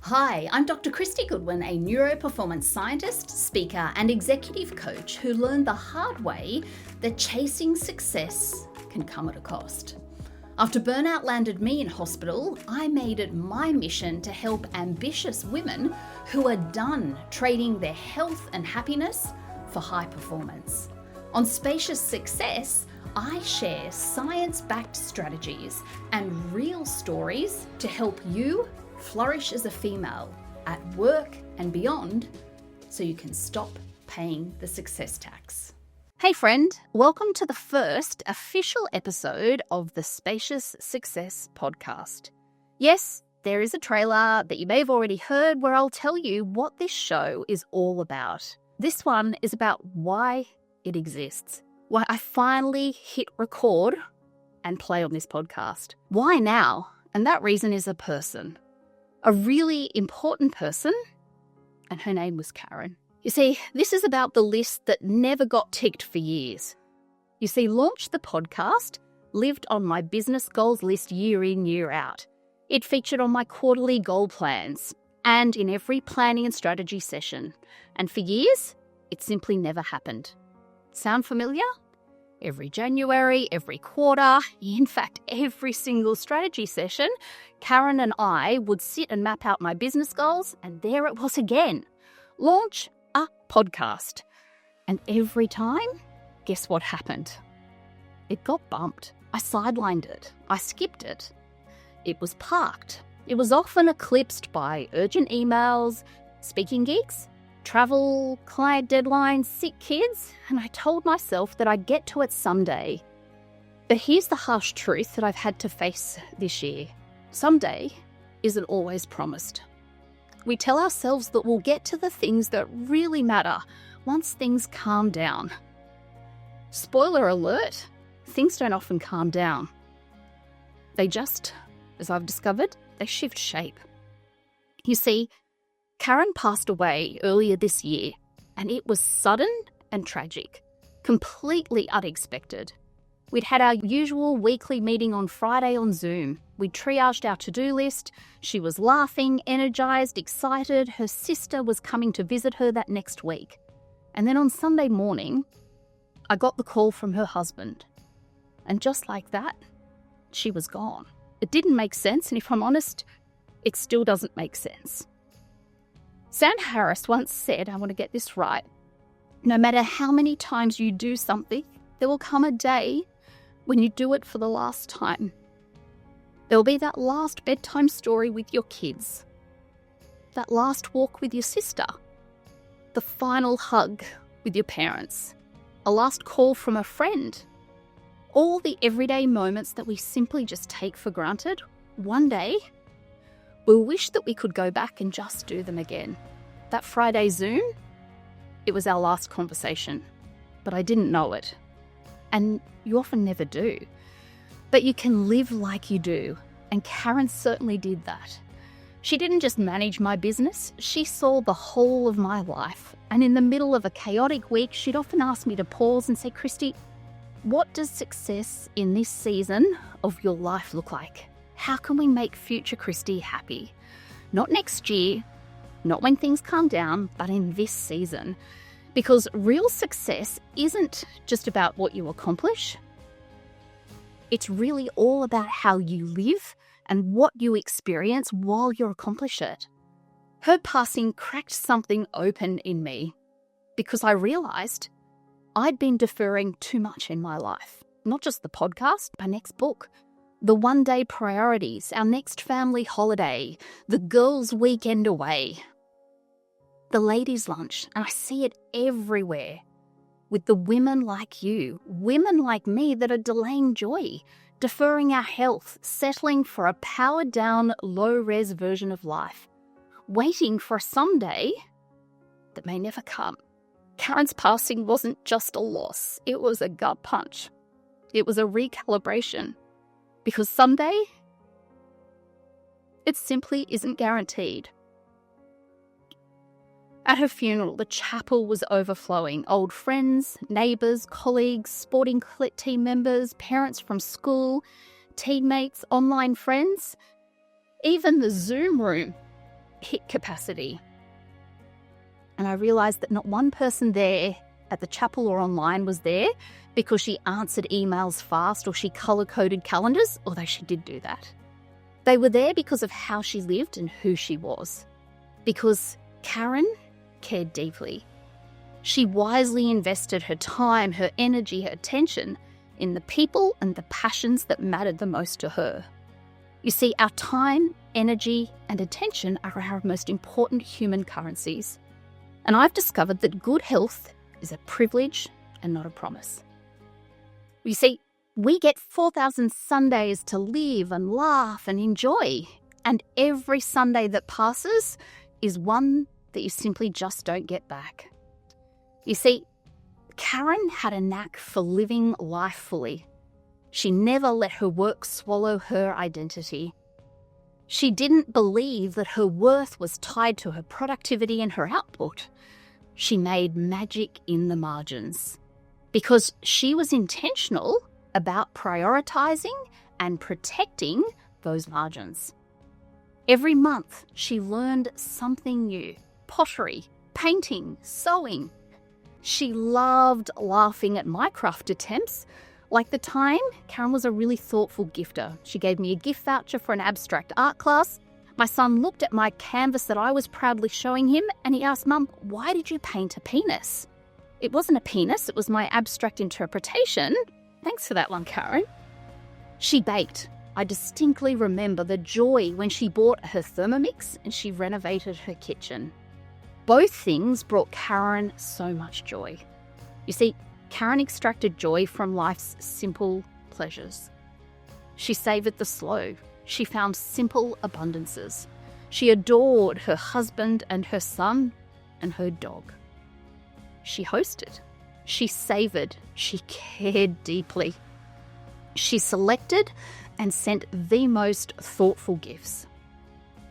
Hi, I'm Dr. Christy Goodwin, a Neuro-Performance scientist, speaker, and executive coach who learned the hard way that chasing success can come at a cost. After burnout landed me in hospital, I made it my mission to help ambitious women who are done trading their health and happiness for high performance. On Spacious Success, I share science-backed strategies and real stories to help you flourish as a female at work and beyond so you can stop paying the success tax. Hey friend, welcome to the first official episode of the Spacious Success podcast. Yes, there is a trailer that you may have already heard where I'll tell you what this show is all about. This one is about why it exists, why I finally hit record and play on this podcast. Why now? And that reason is a person. A really important person, and her name was Karen. You see, this is about the list that never got ticked for years. You see, launched the podcast, lived on my business goals list year in, year out. It featured on my quarterly goal plans and in every planning and strategy session. And for years, it simply never happened. Sound familiar? Every January, every quarter, in fact, every single strategy session, Karen and I would sit and map out my business goals, and there it was again. Launch a podcast. And every time, guess what happened? It got bumped. I sidelined it. I skipped it. It was parked. It was often eclipsed by urgent emails, speaking gigs, travel, client deadlines, sick kids, and I told myself that I'd get to it someday. But here's the harsh truth that I've had to face this year. Someday isn't always promised. We tell ourselves that we'll get to the things that really matter once things calm down. Spoiler alert, things don't often calm down. They just, as I've discovered, they shift shape. You see, Karen passed away earlier this year, and it was sudden and tragic, completely unexpected. We'd had our usual weekly meeting on Friday on Zoom. We'd triaged our to-do list. She was laughing, energised, excited. Her sister was coming to visit her that next week. And then on Sunday morning, I got the call from her husband. And just like that, she was gone. It didn't make sense, and if I'm honest, it still doesn't make sense. Sam Harris once said, I want to get this right, no matter how many times you do something, there will come a day when you do it for the last time. There will be that last bedtime story with your kids, that last walk with your sister, the final hug with your parents, a last call from a friend. All the everyday moments that we simply just take for granted, one day, we'll wish that we could go back and just do them again. That Friday Zoom, it was our last conversation, but I didn't know it. And you often never do. But you can live like you do, and Karen certainly did that. She didn't just manage my business, she saw the whole of my life. And in the middle of a chaotic week, she'd often ask me to pause and say, Christy, what does success in this season of your life look like? How can we make future Christy happy? Not next year, not when things calm down, but in this season. Because real success isn't just about what you accomplish. It's really all about how you live and what you experience while you accomplish it. Her passing cracked something open in me because I realised I'd been deferring too much in my life. Not just the podcast, my next book, the one-day priorities, our next family holiday, the girls' weekend away, the ladies' lunch, and I see it everywhere with the women like you, women like me that are delaying joy, deferring our health, settling for a powered-down, low-res version of life, waiting for a someday that may never come. Karen's passing wasn't just a loss, it was a gut punch. It was a recalibration. Because someday, it simply isn't guaranteed. At her funeral, the chapel was overflowing. Old friends, neighbours, colleagues, sporting team members, parents from school, teammates, online friends. Even the Zoom room hit capacity. And I realised that not one person there at the chapel or online was there because she answered emails fast or she colour-coded calendars, although she did do that. They were there because of how she lived and who she was. Because Karen cared deeply. She wisely invested her time, her energy, her attention in the people and the passions that mattered the most to her. You see, our time, energy, and attention are our most important human currencies. And I've discovered that good health is a privilege and not a promise. You see, we get 4,000 Sundays to live and laugh and enjoy. And every Sunday that passes is one that you simply just don't get back. You see, Karen had a knack for living life fully. She never let her work swallow her identity. She didn't believe that her worth was tied to her productivity and her output. She made magic in the margins because she was intentional about prioritising and protecting those margins. Every month, she learned something new: pottery, painting, sewing. She loved laughing at my craft attempts. Like the time, Karen was a really thoughtful gifter. She gave me a gift voucher for an abstract art class. My son looked at my canvas that I was proudly showing him and he asked, "Mum, why did you paint a penis?" It wasn't a penis, it was my abstract interpretation. Thanks for that one, Karen. She baked. I distinctly remember the joy when she bought her Thermomix and she renovated her kitchen. Both things brought Karen so much joy. You see, Karen extracted joy from life's simple pleasures. She savoured the slow. She found simple abundances. She adored her husband and her son and her dog. She hosted. She savoured. She cared deeply. She selected and sent the most thoughtful gifts.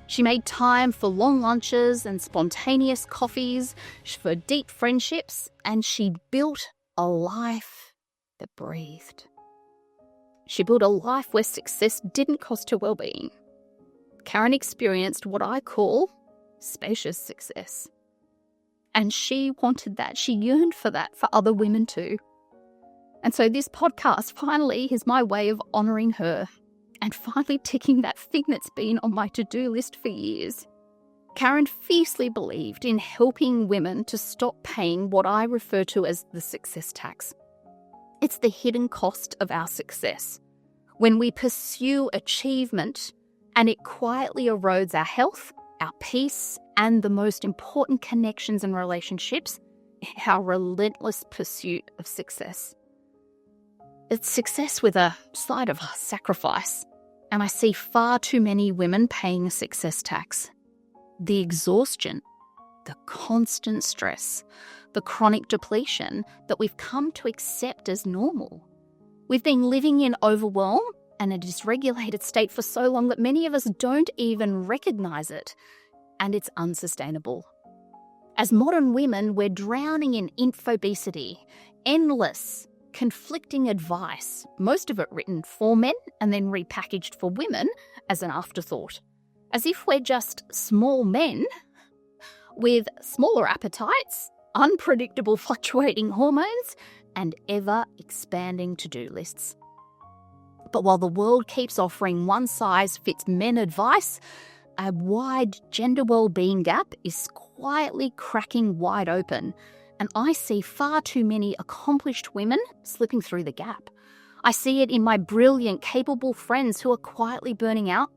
She made time for long lunches and spontaneous coffees, for deep friendships, and she built a life that breathed. She built a life where success didn't cost her well-being. Karen experienced what I call spacious success. And she wanted that. She yearned for that for other women too. And so this podcast finally is my way of honouring her and finally ticking that thing that's been on my to-do list for years. Karen fiercely believed in helping women to stop paying what I refer to as the success tax. It's the hidden cost of our success. When we pursue achievement and it quietly erodes our health, our peace, and the most important connections and relationships, our relentless pursuit of success. It's success with a side of sacrifice, and I see far too many women paying a success tax. The exhaustion, the constant stress, the chronic depletion that we've come to accept as normal. We've been living in overwhelm and a dysregulated state for so long that many of us don't even recognise it, and it's unsustainable. As modern women, we're drowning in infobesity, endless, conflicting advice, most of it written for men and then repackaged for women as an afterthought, as if we're just small men with smaller appetites, unpredictable fluctuating hormones, and ever-expanding to-do lists. But while the world keeps offering one-size-fits-men advice, a wide gender well-being gap is quietly cracking wide open, and I see far too many accomplished women slipping through the gap. I see it in my brilliant, capable friends who are quietly burning out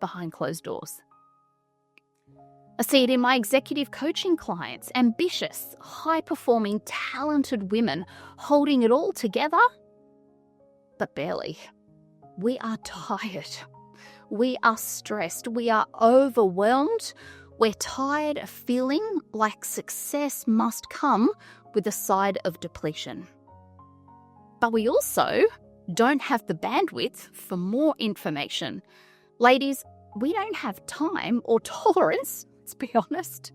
behind closed doors. I see it in my executive coaching clients, ambitious, high-performing, talented women holding it all together, but barely. We are tired. We are stressed. We are overwhelmed. We're tired of feeling like success must come with a side of depletion. But we also don't have the bandwidth for more information. Ladies, we don't have time or tolerance, let's be honest,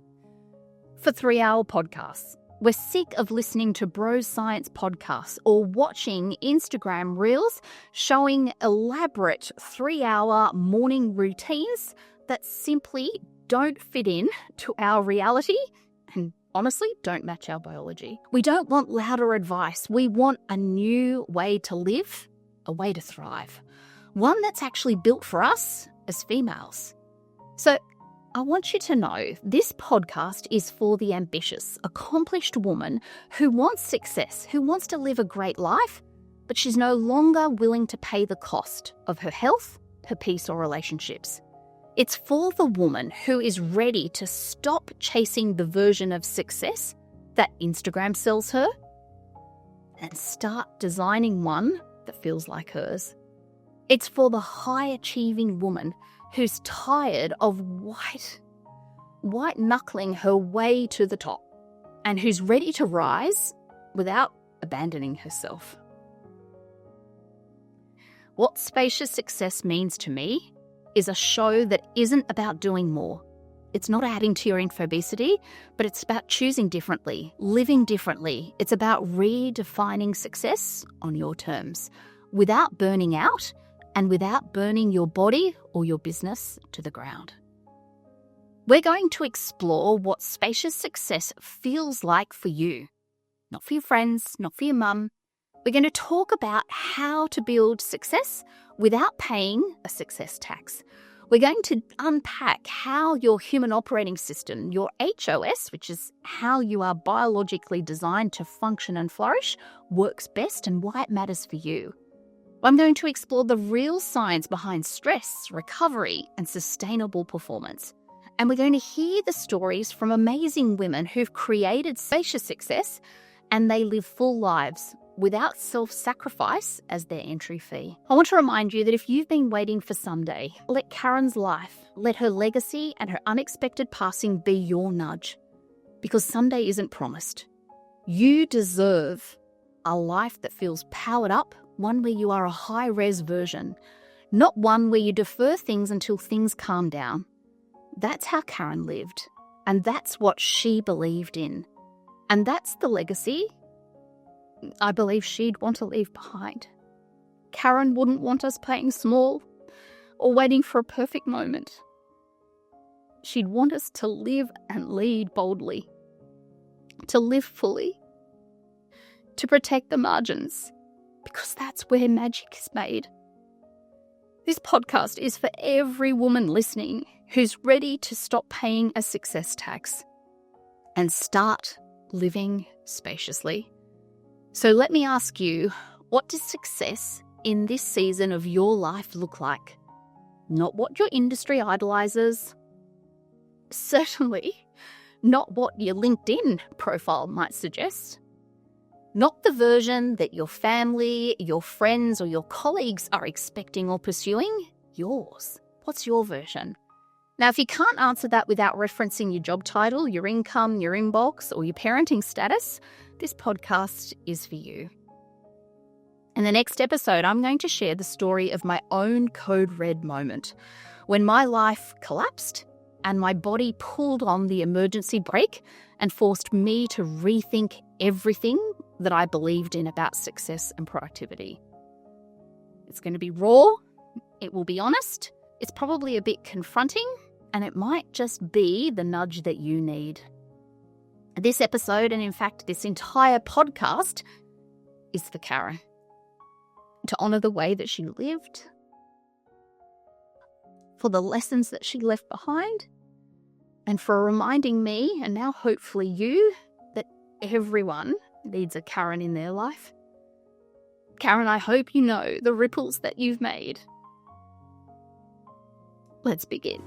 for 3-hour podcasts. We're sick of listening to bro science podcasts or watching Instagram reels showing elaborate 3-hour morning routines that simply don't fit in to our reality and honestly don't match our biology. We don't want louder advice. We want a new way to live, a way to thrive, one that's actually built for us as females. So I want you to know this podcast is for the ambitious, accomplished woman who wants success, who wants to live a great life, but she's no longer willing to pay the cost of her health, her peace, or relationships. It's for the woman who is ready to stop chasing the version of success that Instagram sells her and start designing one that feels like hers. It's for the high-achieving woman who's tired of white-knuckling her way to the top and who's ready to rise without abandoning herself. What spacious success means to me is a show that isn't about doing more. It's not adding to your infobesity, but it's about choosing differently, living differently. It's about redefining success on your terms without burning out and without burning your body or your business to the ground. We're going to explore what spacious success feels like for you, not for your friends, not for your mum. We're going to talk about how to build success without paying a success tax. We're going to unpack how your human operating system, your HOS, which is how you are biologically designed to function and flourish, works best and why it matters for you. I'm going to explore the real science behind stress, recovery, and sustainable performance. And we're going to hear the stories from amazing women who've created spacious success and they live full lives without self-sacrifice as their entry fee. I want to remind you that if you've been waiting for someday, let Karen's life, let her legacy and her unexpected passing be your nudge. Because someday isn't promised. You deserve a life that feels powered up, one where you are a high-res version, not one where you defer things until things calm down. That's how Karen lived, and that's what she believed in. And that's the legacy I believe she'd want to leave behind. Karen wouldn't want us playing small or waiting for a perfect moment. She'd want us to live and lead boldly, to live fully, to protect the margins, because that's where magic is made. This podcast is for every woman listening who's ready to stop paying a success tax and start living spaciously. So let me ask you, what does success in this season of your life look like? Not what your industry idolizes. Certainly not what your LinkedIn profile might suggest. Not the version that your family, your friends, or your colleagues are expecting or pursuing. Yours. What's your version? Now, if you can't answer that without referencing your job title, your income, your inbox, or your parenting status, this podcast is for you. In the next episode, I'm going to share the story of my own code red moment, when my life collapsed and my body pulled on the emergency brake and forced me to rethink everything that I believed in about success and productivity. It's going to be raw, it will be honest, it's probably a bit confronting, and it might just be the nudge that you need. This episode, and in fact this entire podcast, is for Karen. To honour the way that she lived, for the lessons that she left behind, and for reminding me, and now hopefully you, that everyone needs a Karen in their life. Karen, I hope you know the ripples that you've made. Let's begin.